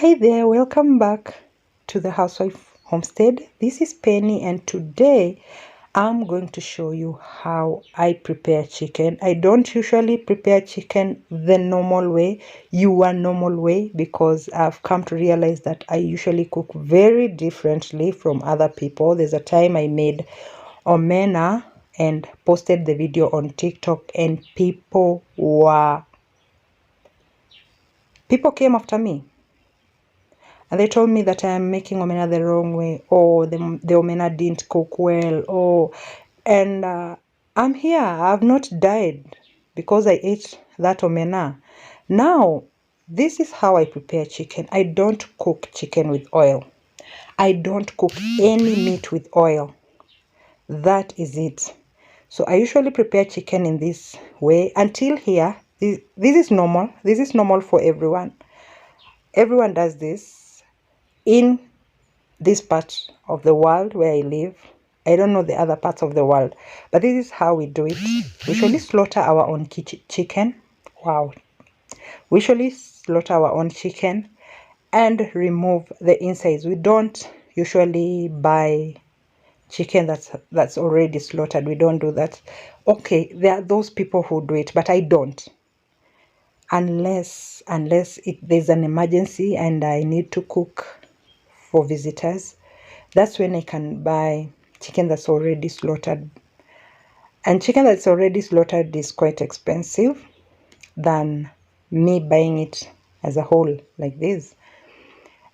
Hi there, welcome back to the Housewife Homestead. This is Penny, and today I'm going to show you how I prepare chicken. I don't usually prepare chicken the normal way, your normal way, because I've come to realize that I usually cook very differently from other people. There's a time I made omena and posted the video on TikTok, and people came after me. And they told me that I am making omena the wrong way, or the omena didn't cook well, and I'm here. I've not died because I ate that omena. Now, this is how I prepare chicken. I don't cook chicken with oil. I don't cook any meat with oil. That is it. So I usually prepare chicken in this way until here. This is normal. This is normal for everyone. Everyone does this. In this part of the world where I live, I don't know the other parts of the world, but this is how we do it. We usually slaughter our own chicken. Wow. We usually slaughter our own chicken and remove the insides. We don't usually buy chicken that's already slaughtered. We don't do that. Okay, there are those people who do it, but I don't. Unless there's an emergency and I need to cook for visitors, that's when I can buy chicken that's already slaughtered. And chicken that's already slaughtered is quite expensive than me buying it as a whole like this.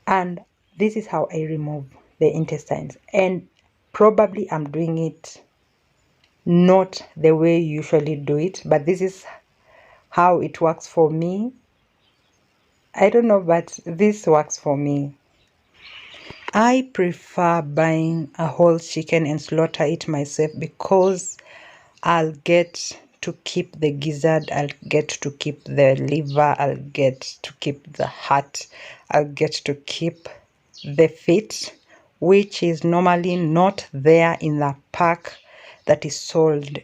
And this is how I remove the intestines. And probably I'm doing it not the way you usually do it, but this is how it works for me. I don't know, but this works for me. I prefer buying a whole chicken and slaughter it myself because I'll get to keep the gizzard, I'll get to keep the liver, I'll get to keep the heart, I'll get to keep the feet, which is normally not there in the pack that is sold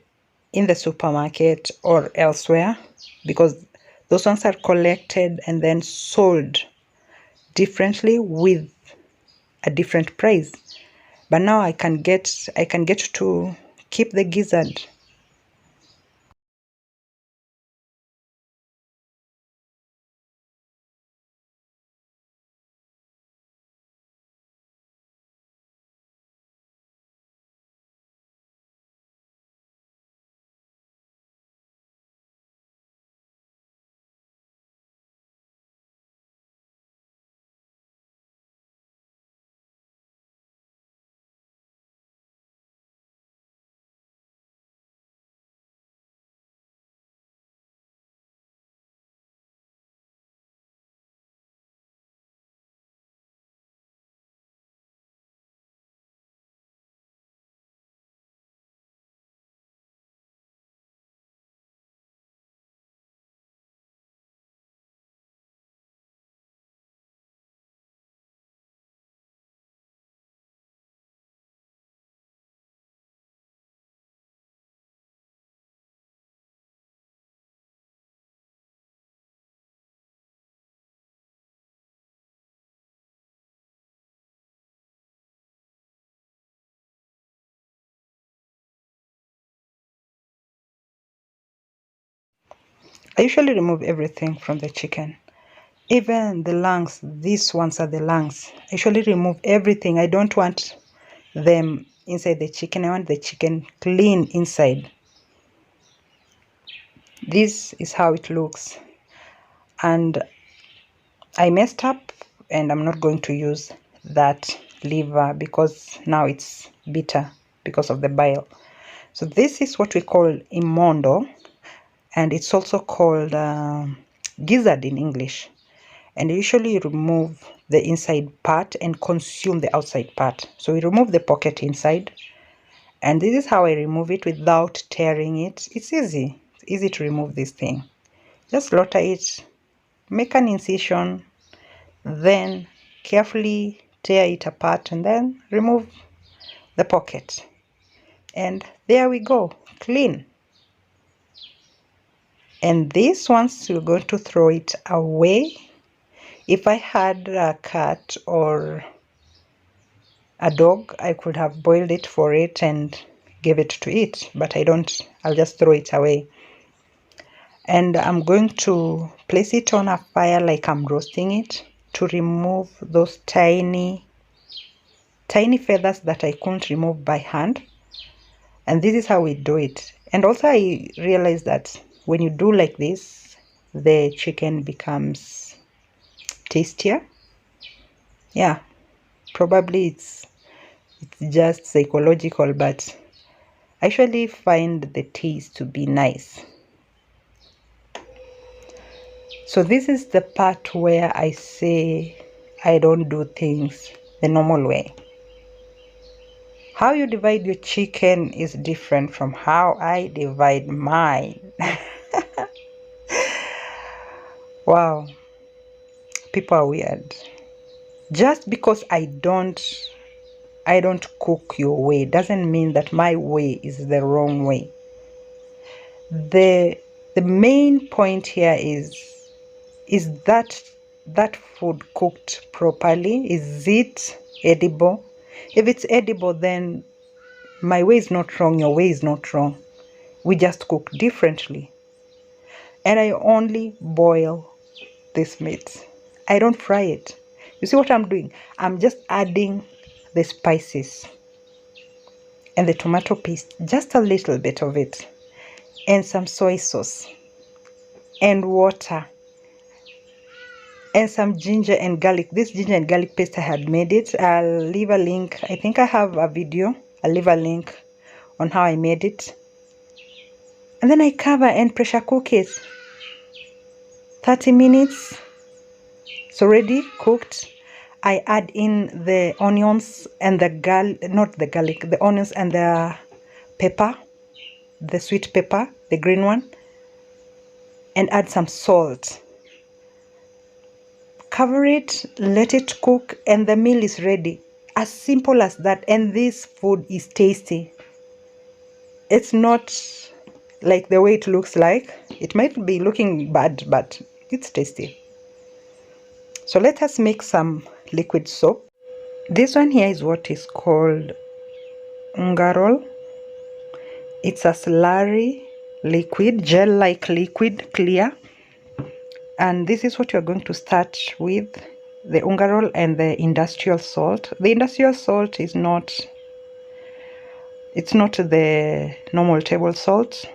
in the supermarket or elsewhere, because those ones are collected and then sold differently with a different price. But now I can get to keep the gizzard. I usually remove everything from the chicken. Even the lungs, these ones are the lungs. I usually remove everything. I don't want them inside the chicken. I want the chicken clean inside. This is how it looks. And I messed up and I'm not going to use that liver because now it's bitter because of the bile. So this is what we call imondo, and it's also called gizzard in English. And usually remove the inside part and consume the outside part. So we remove the pocket inside, and this is how I remove it without tearing it. It's easy. It's easy to remove this thing. Just slaughter it, make an incision, then carefully tear it apart and then remove the pocket. And there we go, clean. And this, once you're going to throw it away, If I had a cat or a dog, I could have boiled it for it and give it to eat, but I don't. I'll just throw it away. And I'm going to place it on a fire like I'm roasting it to remove those tiny feathers that I couldn't remove by hand. And this is how we do it. And also I realized that when you do like this, the chicken becomes tastier. Yeah, probably it's just psychological, but I actually find the taste to be nice. So this is the part where I say I don't do things the normal way. How you divide your chicken is different from how I divide mine. Wow, people are weird. Just because I don't cook your way doesn't mean that my way is the wrong way. The main point here is that food cooked properly? Is it edible? If it's edible, then my way is not wrong, your way is not wrong. We just cook differently. And I only boil this meat. I don't fry it. You see what I'm doing? I'm just adding the spices and the tomato paste, just a little bit of it, and some soy sauce and water and some ginger and garlic. This ginger and garlic paste, I had made it. I'll leave a link. I think I have a video. I'll leave a link on how I made it. And then I cover and pressure cook it. 30 minutes. It's already cooked. I add in the onions and the the onions and the pepper, the sweet pepper, the green one, and add some salt. Cover it, let it cook, and the meal is ready. As simple as that. And this food is tasty. It's not like the way it looks like. It might be looking bad, but it's tasty. So let us make some liquid soap. This one here is what is called ungarol. It's a slurry liquid, gel-like liquid, clear. And this is what you're going to start with: the ungarol and the industrial salt. The industrial salt is it's not the normal table salt.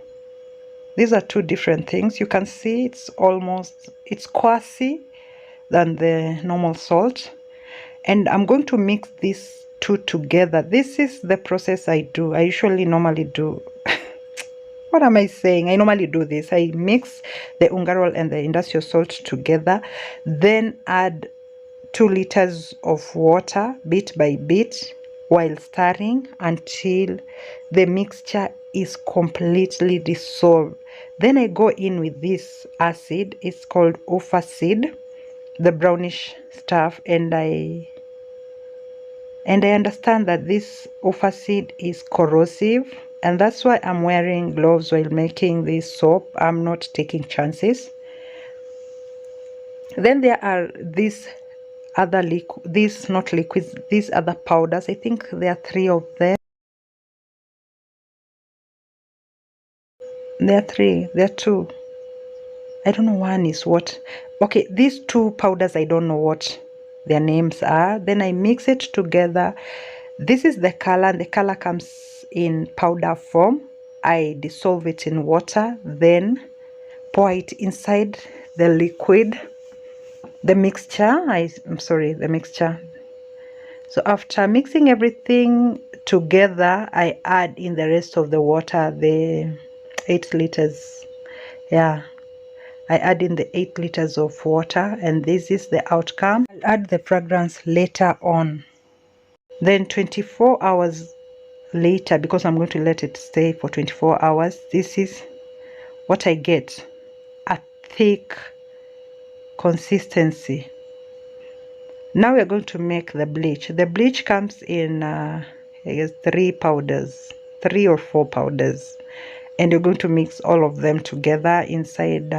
These are two different things. You can see it's quasi than the normal salt. And I'm going to mix these two together. This is the process I do. I usually normally do. What am I saying? I normally do this. I mix the ungarol and the industrial salt together, then add 2 liters of water bit by bit while stirring until the mixture is completely dissolved. Then I go in with this acid. It's called off acid, the brownish stuff, and I understand that this off acid is corrosive, and that's why I'm wearing gloves while making this soap. I'm not taking chances. Then there are these other these other powders. I think there are 3 of them. There are 2. I don't know one is what. Okay, these 2 powders, I don't know what their names are. Then I mix it together. This is the color, and the color comes in powder form. I dissolve it in water, then pour it inside the liquid, the mixture. The mixture. So after mixing everything together, I add in the rest of the water, the 8 liters. Yeah, I add in the 8 liters of water, and this is the outcome. I'll add the fragrance later on. Then 24 hours later, because I'm going to let it stay for 24 hours, this is what I get: a thick consistency. Now we're going to make the bleach. The bleach comes in I guess 3 or 4 powders, and you're going to mix all of them together inside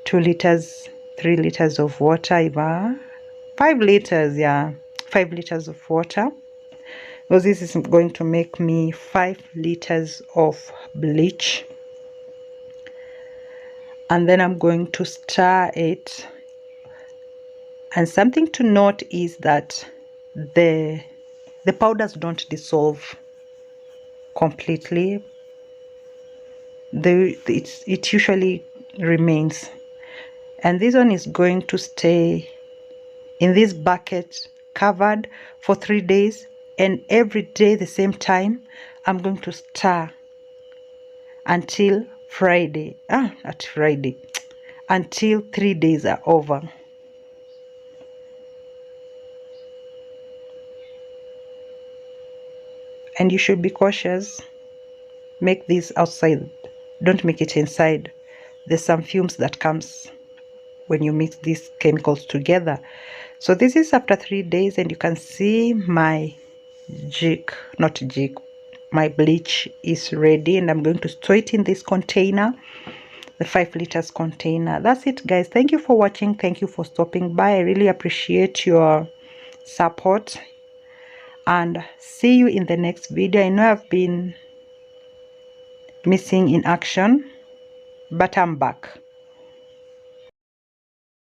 2 liters, 3 liters of water, 5 liters, yeah, 5 liters of water, because this is going to make me 5 liters of bleach. And then I'm going to stir it. And something to note is that the powders don't dissolve completely. It usually remains. And this one is going to stay in this bucket covered for 3 days, and every day the same time I'm going to stir until Friday. Not Friday, until 3 days are over. And you should be cautious. Make this outside, don't make it inside. There's some fumes that comes when you mix these chemicals together. So this is after 3 days, and you can see my my bleach is ready, and I'm going to store it in this container, the 5 liters container. That's it, guys. Thank you for watching. Thank you for stopping by. I really appreciate your support, and see you in the next video. I know I've been missing in action, but I'm back.